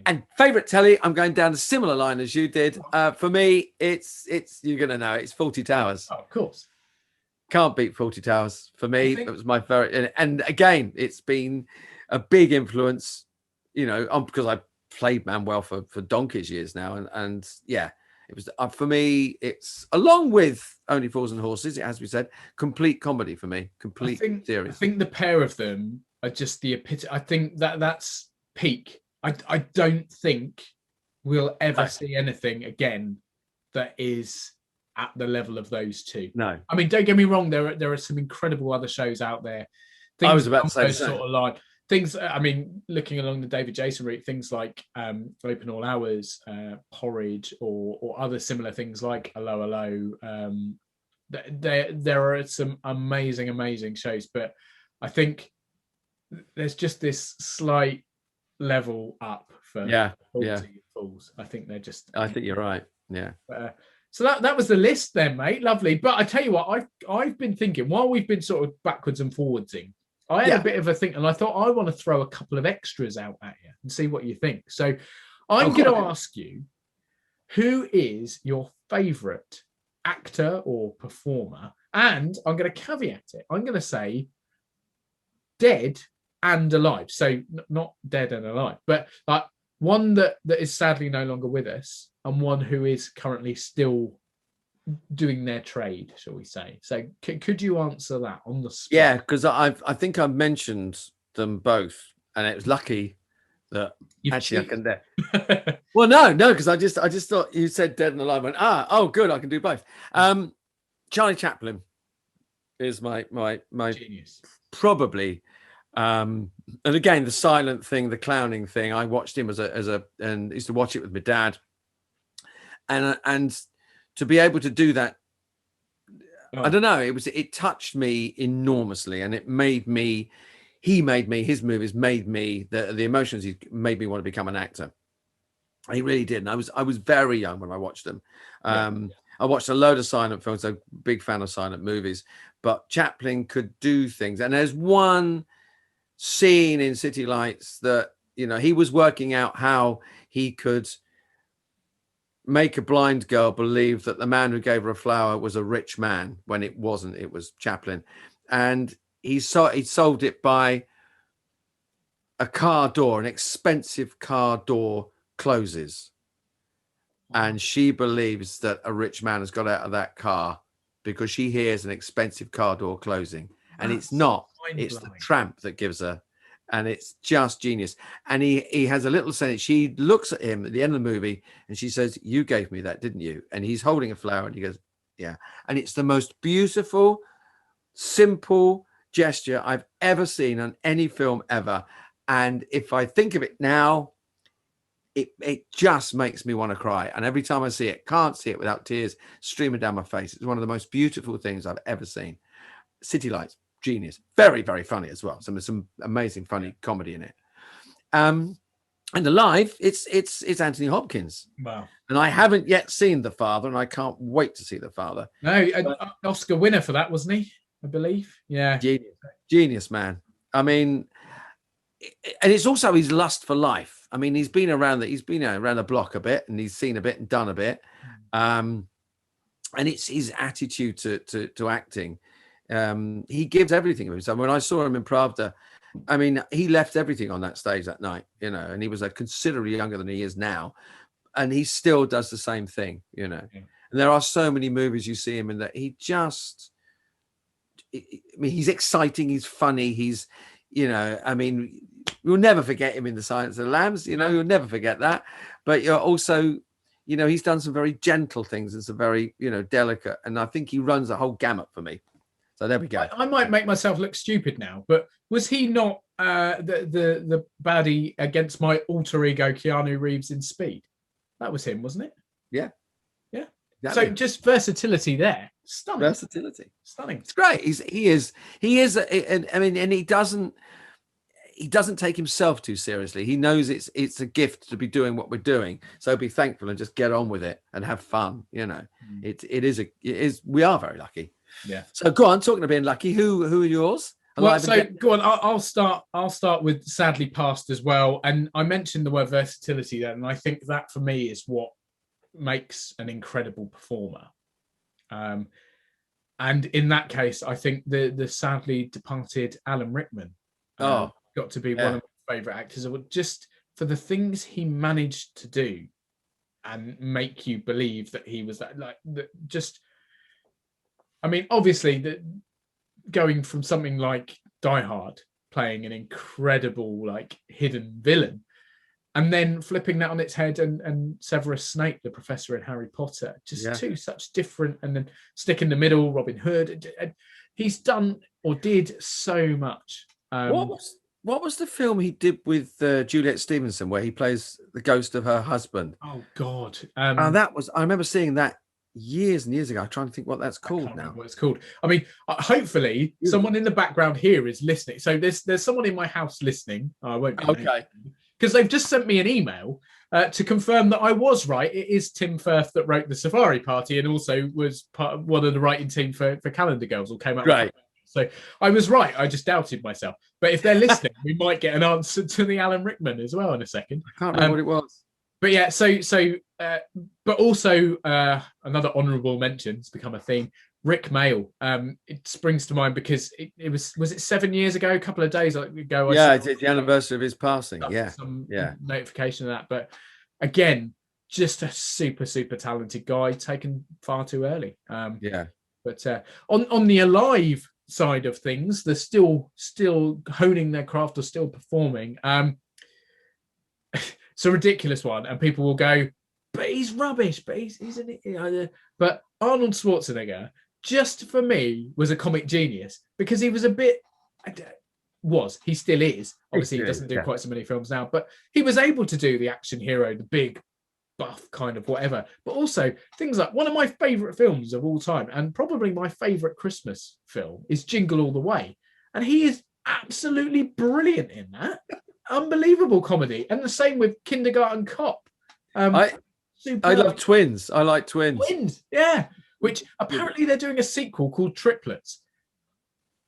And favorite telly, I'm going down a similar line as you did. For me, it's you're gonna know it's Fawlty Towers. Oh, of course, can't beat Fawlty Towers. For me, it was my favorite, and again, it's been a big influence. Because I played Manuel for donkey's years now, and yeah, it was for me. It's, along with Only Fools and Horses, it has to be said, complete comedy for me. Complete series. I think the pair of them are just the epitome. I think that's peak. I don't think we'll ever see anything again that is at the level of those two. No, I mean, don't get me wrong. There are some incredible other shows out there. I was about to say sort of line things. I mean, looking along the David Jason route, things like Open All Hours, Porridge, or other similar things like Hello. There are some amazing shows, but I think there's just this slight level up for Fools. I think they're just. I think you're right. Yeah. So that was the list then, mate. Lovely. But I tell you what, I've been thinking while we've been sort of backwards and forwardsing, I had a bit of a think, and I thought I want to throw a couple of extras out at you and see what you think. So I'm going to ask you, who is your favourite actor or performer? And I'm going to caveat it. I'm going to say dead and alive. So not dead and alive, but like one that is sadly no longer with us, and one who is currently still doing their trade, shall we say. So could you answer that on the spot? Yeah, because I think I mentioned them both, and it was lucky that I can do. Well, no, because I just thought you said dead and alive. I went, good, I can do both. Charlie Chaplin is my genius, probably. And again, the silent thing, the clowning thing. I watched him and used to watch it with my dad, and to be able to do that, I don't know. It touched me enormously, and his movies made me, the emotions he made me want to become an actor. He really did. And I was very young when I watched them. I watched a load of silent films. I'm a big fan of silent movies, but Chaplin could do things. And there's one scene in City Lights that, you know, he was working out how he could make a blind girl believe that the man who gave her a flower was a rich man when it wasn't. It was Chaplin. And he solved it by a car door, an expensive car door closes. And she believes that a rich man has got out of that car because she hears an expensive car door closing. And it's not, it's the tramp that gives her. And it's just genius. And he has a little sentence. She looks at him at the end of the movie and she says, "You gave me that, didn't you?" And he's holding a flower and he goes, "Yeah." And it's the most beautiful, simple gesture I've ever seen on any film ever. And if I think of it now, it just makes me want to cry. And every time I see it, can't see it without tears streaming down my face. It's one of the most beautiful things I've ever seen. City Lights, genius. Very, very funny as well. Some amazing funny comedy in it. And Alive, it's Anthony Hopkins. Wow. And I haven't yet seen The Father, and I can't wait to see The Father. No, Oscar winner for that, wasn't he? I believe. Yeah. Genius, man. I mean, and it's also his lust for life. I mean, he's been around the block a bit, and he's seen a bit and done a bit. And it's his attitude to acting. He gives everything of himself. When I saw him in Pravda, I mean, he left everything on that stage that night, you know, and he was considerably younger than he is now. And he still does the same thing, you know. Yeah. And there are so many movies you see him in that he just, I mean, he's exciting, he's funny, he's, you know, I mean, you'll never forget him in The Silence of the Lambs, you know, you'll never forget that. But you're also, you know, he's done some very gentle things and some very, you know, delicate. And I think he runs a whole gamut for me. So there we go. I might make myself look stupid now, but was he not the baddie against my alter ego Keanu Reeves in Speed? That was him, wasn't it? Yeah. Yeah. Exactly. So just versatility there. Stunning. Versatility. Stunning. It's great. He is, I mean, and he doesn't take himself too seriously. He knows it's a gift to be doing what we're doing. So be thankful and just get on with it and have fun. You know, it is. We are very lucky. Yeah. So go on, talking of being lucky. Who are yours? Well, so go on. I'll start with sadly past as well. And I mentioned the word versatility there, and I think that for me is what makes an incredible performer. And in that case, I think the sadly departed Alan Rickman got to be one of my favourite actors. Just for the things he managed to do and make you believe that he was that, I mean, obviously, going from something like Die Hard, playing an incredible, hidden villain, and then flipping that on its head and Severus Snape, the professor in Harry Potter, two such different, and then stick in the middle, Robin Hood. He's done or did so much. What was the film he did with Juliet Stevenson where he plays the ghost of her husband? Oh God! I remember seeing that years and years ago. I'm trying to think what that's called now. What it's called. I mean, hopefully someone in the background here is listening. So there's someone in my house listening. I won't. Okay. Because they've just sent me an email to confirm that I was right. It is Tim Firth that wrote The Safari Party and also was part of one of the writing team for Calendar Girls, or came out. Right. So I was right. I just doubted myself. But if they're listening, we might get an answer to the Alan Rickman as well in a second. I can't remember what it was. But yeah, but also another honourable mention, it's become a theme, Rick Mail. It springs to mind because it was it 7 years ago, a couple of days ago? It's the anniversary of his passing. Some notification of that. But again, just a super, super talented guy, taken far too early. But on the Alive side of things, they're still honing their craft, or still performing. It's a ridiculous one, and people will go, but he's rubbish, but he's an idiot. But Arnold Schwarzenegger, just for me, was a comic genius because he was he still is. Obviously, he doesn't do quite so many films now, but he was able to do the action hero, the big buff kind of whatever, but also things like one of my favorite films of all time, and probably my favorite Christmas film, is Jingle All the Way, and he is absolutely brilliant in that. Unbelievable comedy. And the same with Kindergarten Cop. I love Twins. I like Twins. Twins, yeah. Which apparently they're doing a sequel called Triplets.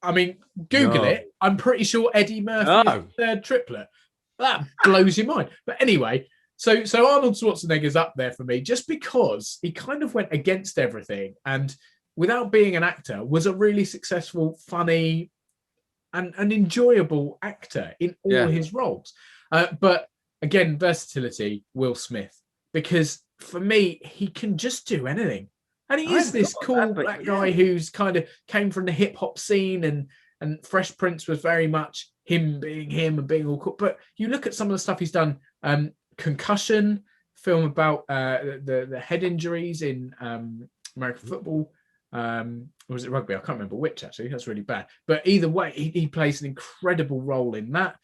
I mean, Google it. I'm pretty sure Eddie Murphy is the third triplet. That blows your mind. But anyway, so Arnold Schwarzenegger's up there for me just because he kind of went against everything and without being an actor was a really successful, funny, and an enjoyable actor in all his roles. But again, versatility, Will Smith, because for me, he can just do anything. And he is this cool black guy who's kind of came from the hip hop scene, and Fresh Prince was very much him being him and being all cool. But you look at some of the stuff he's done, Concussion, film about the head injuries in American football. Or was it rugby? I can't remember which, actually. That's really bad. But either way, he plays an incredible role in that.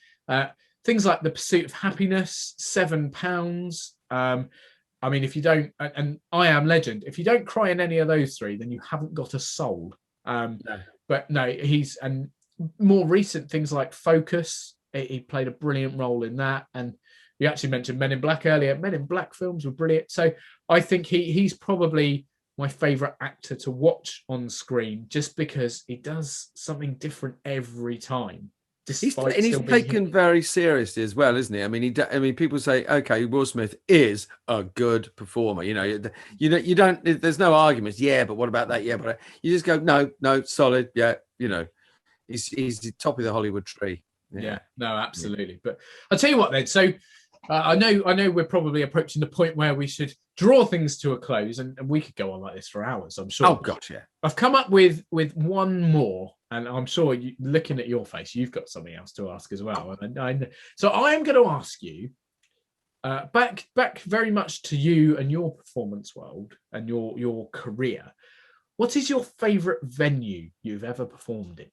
Things like The Pursuit of Happiness, £7. I mean, if you don't, and I Am Legend, if you don't cry in any of those three, then you haven't got a soul. No. But no, and more recent things like Focus, he played a brilliant role in that. And you actually mentioned Men in Black earlier. Men in Black films were brilliant. So I think he's probably my favorite actor to watch on screen just because he does something different every time. He's taken very seriously as well, isn't he? I mean, people say, okay, Will Smith is a good performer. You don't. There's no arguments. Yeah, but what about that? Yeah, but you just go, no, solid. Yeah, he's the top of the Hollywood tree. Yeah, no, absolutely. But I'll tell you what then. So I know we're probably approaching the point where we should draw things to a close, and we could go on like this for hours, I'm sure. Oh gosh, yeah. I've come up with one more, and I'm sure looking at your face, you've got something else to ask as well. So I am going to ask you, back very much to you and your performance world and your career. What is your favourite venue you've ever performed in?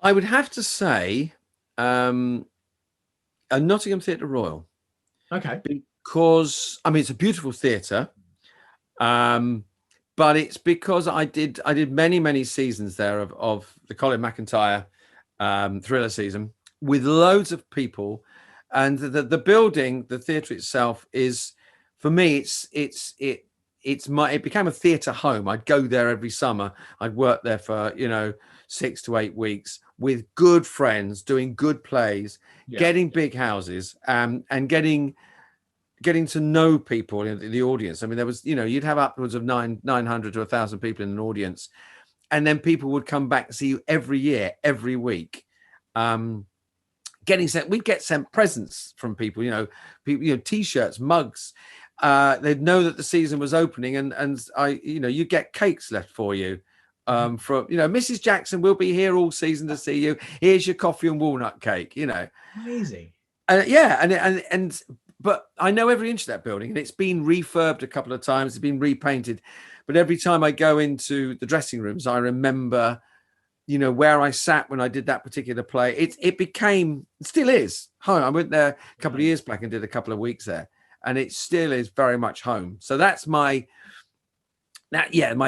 I would have to say, a Nottingham Theatre Royal. Okay. Because it's a beautiful theatre, but it's because I did many seasons there of the Colin McIntyre thriller season with loads of people, and the building, the theatre itself is, for me, it became a theatre home. I'd go there every summer. I'd work there for 6 to 8 weeks with good friends, doing good plays, getting big houses, and getting to know people in the audience. I mean, there was, you'd have upwards of 900 to 1,000 people in an audience, and then people would come back and see you every year, every week. We'd get sent presents from people, T-shirts, mugs. They'd know that the season was opening, and you get cakes left for you. From Mrs. Jackson will be here all season to see you. Here's your coffee and walnut cake. Amazing. But I know every inch of that building, and it's been refurbed a couple of times. It's been repainted, but every time I go into the dressing rooms, I remember, where I sat when I did that particular play. It still is home. I went there a couple of years back and did a couple of weeks there, and it still is very much home. So that's my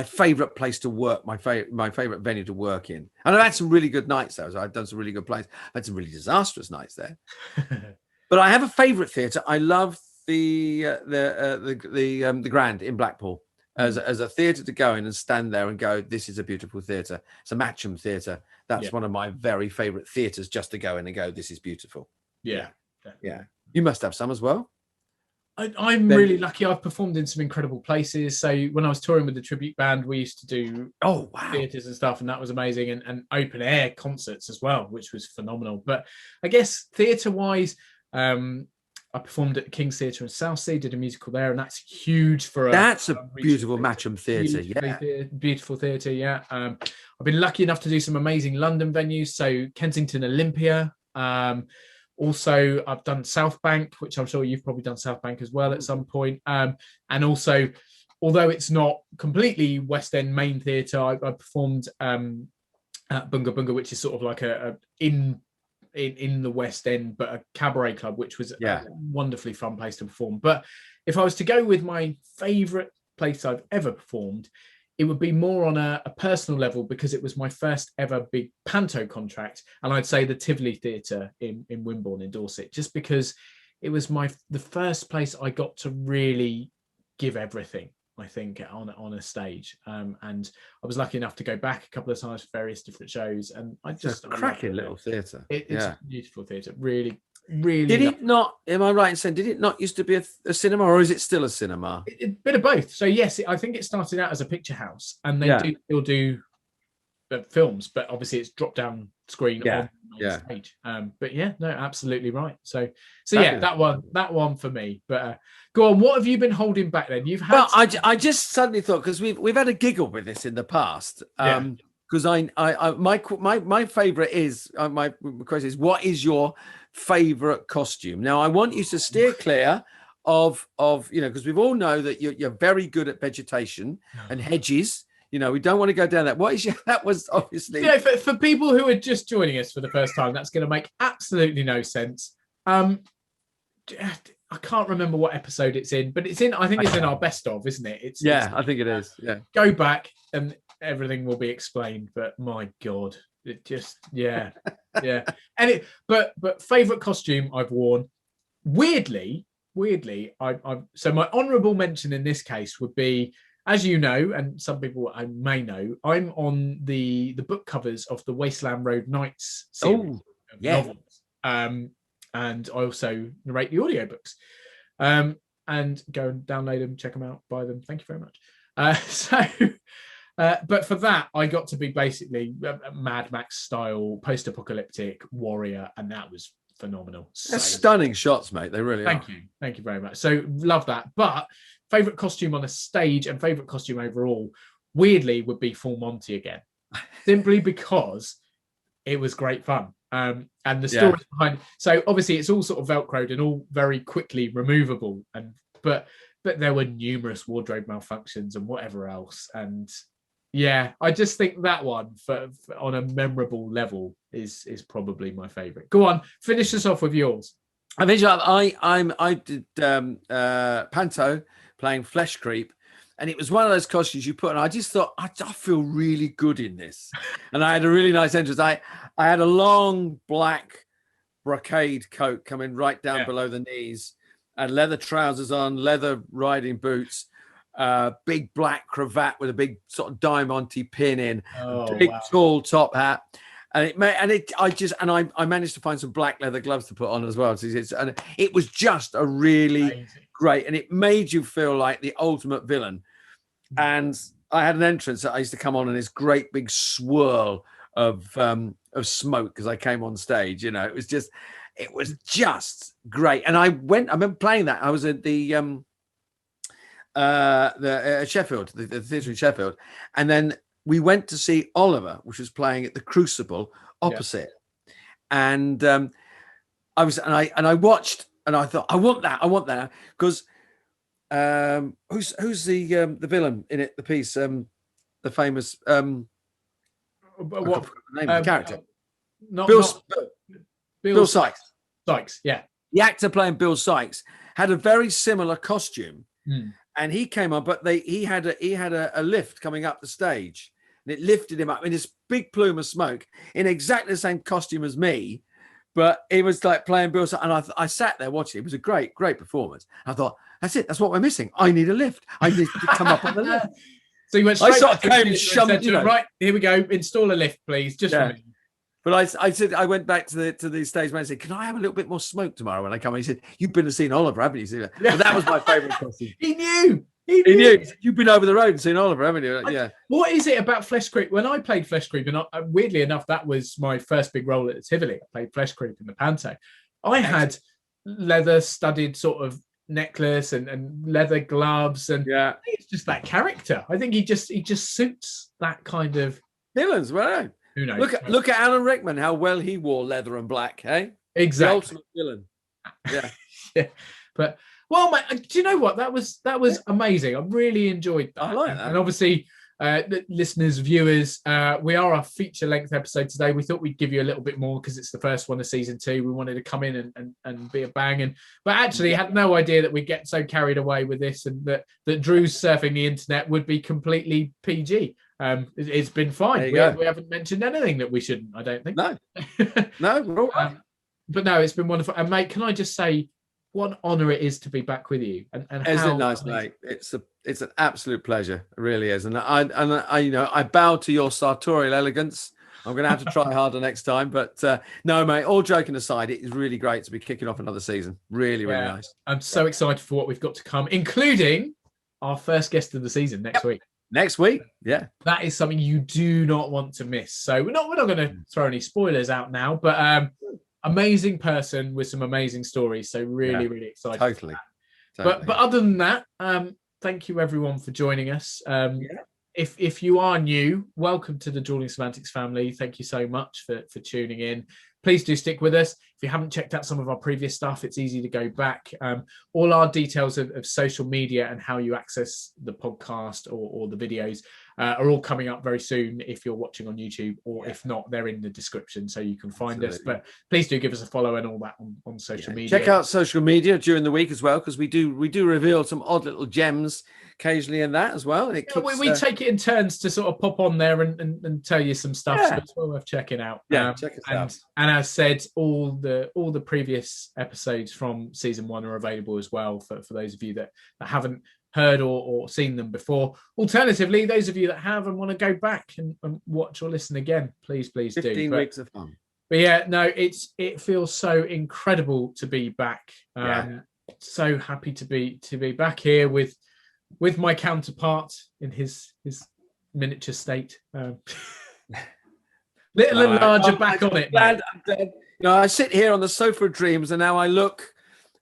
favorite place to work, my favorite venue to work in. And I've had some really good nights there. I've done some really good plays. I've had some really disastrous nights there. But I have a favorite theatre. I love the Grand in Blackpool as a theatre to go in and stand there and go, this is a beautiful theatre. It's a Matcham theatre. That's one of my very favorite theatres, just to go in and go, this is beautiful. Yeah. You must have some as well. I'm really lucky. I've performed in some incredible places. So when I was touring with the tribute band, we used to do theatres and stuff, and that was amazing, and open air concerts as well, which was phenomenal. But I guess theatre wise, I performed at the King's Theatre in Southsea, did a musical there, and that's huge for that's a beautiful Matcham theatre. Beautiful theatre, yeah. I've been lucky enough to do some amazing London venues, so Kensington Olympia. Also, I've done South Bank, which I'm sure you've probably done South Bank as well at some point. And also, although it's not completely West End main theatre, I performed at Bunga Bunga, which is sort of like in the West End, but a cabaret club, which was a wonderfully fun place to perform. But if I was to go with my favourite place I've ever performed, it would be more on a personal level, because it was my first ever big panto contract. And I'd say the Tivoli Theatre in Wimborne in Dorset, just because was the first place I got to really give everything, I think, on a stage. And I was lucky enough to go back a couple of times for various different shows, and it's a cracking little theatre. It's a beautiful theatre, really. Really, did it not? Am I right in saying did it not used to be a cinema, or is it still a cinema? A bit of both. So yes, I think it started out as a picture house, and they still do films, but obviously it's drop down screen on stage. But yeah, no, absolutely right. So yeah, that one for me. But go on, what have you been holding back then? You've had. Well, I just suddenly thought, because we've had a giggle with this in the past. Because my favorite is my question is, what is your favorite costume? Now I want you to steer clear of because we all know that you're very good at vegetation and hedges. We don't want to go down that. What is that was obviously for people who are just joining us for the first time, that's going to make absolutely no sense. I can't remember what episode it's in, but I think it's in our best of, isn't it? I think it is. Yeah, go back and everything will be explained. But my God, it just And but favorite costume I've worn, weirdly, so my honourable mention in this case would be, as you know, and some people I may know, I'm on the book covers of the Wasteland Road Nights series of novels. And I also narrate the audiobooks. And go and download them, check them out, buy them. Thank you very much. But for that, I got to be basically a Mad Max style post-apocalyptic warrior, and that was phenomenal. They're stunning shots, mate. They really are. Thank you very much. So love that. But favorite costume on a stage and favorite costume overall, weirdly, would be Full Monty again, simply because it was great fun. And the stories behind. So obviously, it's all sort of velcroed and all very quickly removable, but there were numerous wardrobe malfunctions and whatever else. And yeah, I just think that one for on a memorable level is probably my favorite. Go on, finish us off with yours. I did Panto playing Flesh Creep, and it was one of those costumes you put on. I just thought I feel really good in this, and I had a really nice entrance. I had a long black brocade coat coming right down below the knees, and leather trousers on, leather riding boots. Big black cravat with a big sort of diamante pin in, big tall top hat, and I managed to find some black leather gloves to put on as well. And it was just a really great, and it made you feel like the ultimate villain. And I had an entrance that I used to come on in this great big swirl of smoke as I came on stage. It was just great. And I remember playing that. I was at the Sheffield, the theatre in Sheffield, and then we went to see Oliver, which was playing at the Crucible opposite. And I watched, and I thought, I want that because who's the villain in it, the piece, the famous what name of the character? Bill Sykes. Yeah, the actor playing Bill Sykes had a very similar costume. And he came on, but he had a lift coming up the stage, and it lifted him up in this big plume of smoke in exactly the same costume as me, but he was like playing Bill. And I sat there watching. It was a great performance. I thought, that's it. That's what we're missing. I need a lift. I need to come up on the lift. So you went straight. I sort of came and shoved, right, here we go. Install a lift, please, just for me. But I said, I went back to the stage man and said, can I have a little bit more smoke tomorrow when I come? And he said, you've been to see Oliver, haven't you? But that was my favourite costume. He knew. He knew. He said, you've been over the road and seen Oliver, haven't you? Yeah. What is it about Flesh Creep? When I played Flesh Creep, and weirdly enough, that was my first big role at the Tivoli. I played Flesh Creep in the Panto. I had leather studded sort of necklace and leather gloves, and it's just that character. I think he just suits that kind of villains, right? Who knows? Look at Alan Rickman, how well he wore leather and black, hey? Exactly. The ultimate villain. Yeah. But well, mate, do you know what? That was amazing. I really enjoyed that. I like that. And obviously, listeners, viewers, we are a feature-length episode today. We thought we'd give you a little bit more because it's the first one of season 2. We wanted to come in and be a bang, but actually had no idea that we'd get so carried away with this, and that Drew's surfing the internet would be completely PG. It's been fine. We haven't mentioned anything that we shouldn't, I don't think. No, we're all right. But no, it's been wonderful. And mate, can I just say, what an honor it is to be back with you. And isn't it nice, mate? It's an absolute pleasure. It really is. And I bow to your sartorial elegance. I'm going to have to try harder next time. But no, mate, all joking aside, it is really great to be kicking off another season. Really, really nice. I'm so excited for what we've got to come, including our first guest of the season next week. Next week, yeah. That is something you do not want to miss. So we're not going to throw any spoilers out now, but amazing person with some amazing stories. So really, really excited. Totally. But other than that, thank you everyone for joining us. If you are new, welcome to the Drewling Samantics family. Thank you so much for tuning in. Please do stick with us. If you haven't checked out some of our previous stuff, it's easy to go back. All our details of social media and how you access the podcast or the videos are all coming up very soon if you're watching on YouTube, or if not, they're in the description so you can find us. But please do give us a follow and all that on social media. Check out social media during the week as well, because we do reveal some odd little gems occasionally in that as well. And it keeps, we take it in turns to sort of pop on there and tell you some stuff. So it's well worth checking out. Check us out. And as said, all the previous episodes from season 1 are available as well for those of you that haven't heard or seen them before. Alternatively, those of you that have and want to go back and watch or listen again, please do. 15 weeks of fun. But yeah, no, it feels so incredible to be back. So happy to be back here with my counterpart in his miniature state. Little and larger back on it. Glad I'm dead. I sit here on the sofa of dreams, and now I look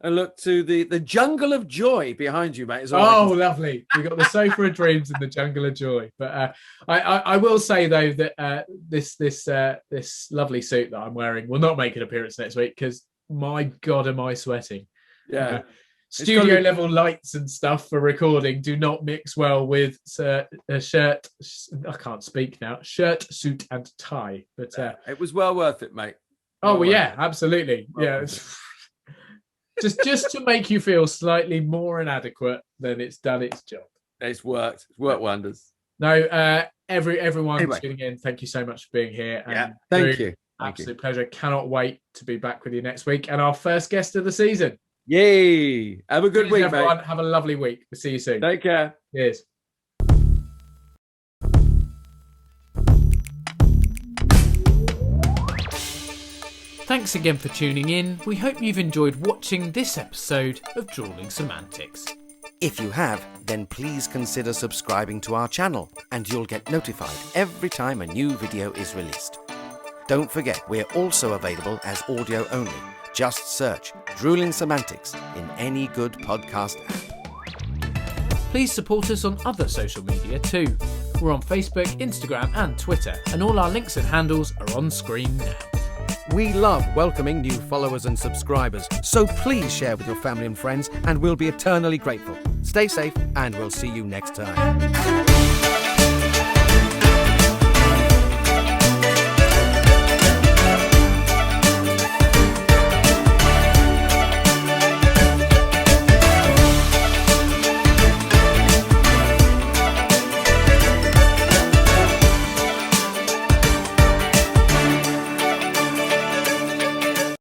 to the jungle of joy behind you, mate. Lovely. We've got the sofa of dreams and the jungle of joy. But I will say though that this lovely suit that I'm wearing will not make an appearance next week, because my God, am I sweating? Yeah. Studio level lights and stuff for recording do not mix well with a shirt. I can't speak now. Shirt, suit, and tie. But it was well worth it, mate. Absolutely. Just to make you feel slightly more inadequate than it's done its job. It's worked. It's worked wonders. No, everyone tuning in, thank you so much for being here. Thank you. Absolute pleasure. Cannot wait to be back with you next week and our first guest of the season. Yay! Have a good week, everyone. Mate. Have a lovely week. We'll see you soon. Take care. Cheers. Thanks again for tuning in. We hope you've enjoyed watching this episode of Drewling Samantics. If you have, then please consider subscribing to our channel, and you'll get notified every time a new video is released. Don't forget, we're also available as audio only. Just search Drewling Samantics in any good podcast app. Please support us on other social media too. We're on Facebook, Instagram and Twitter, and all our links and handles are on screen now. We love welcoming new followers and subscribers, so please share with your family and friends, and we'll be eternally grateful. Stay safe, and we'll see you next time.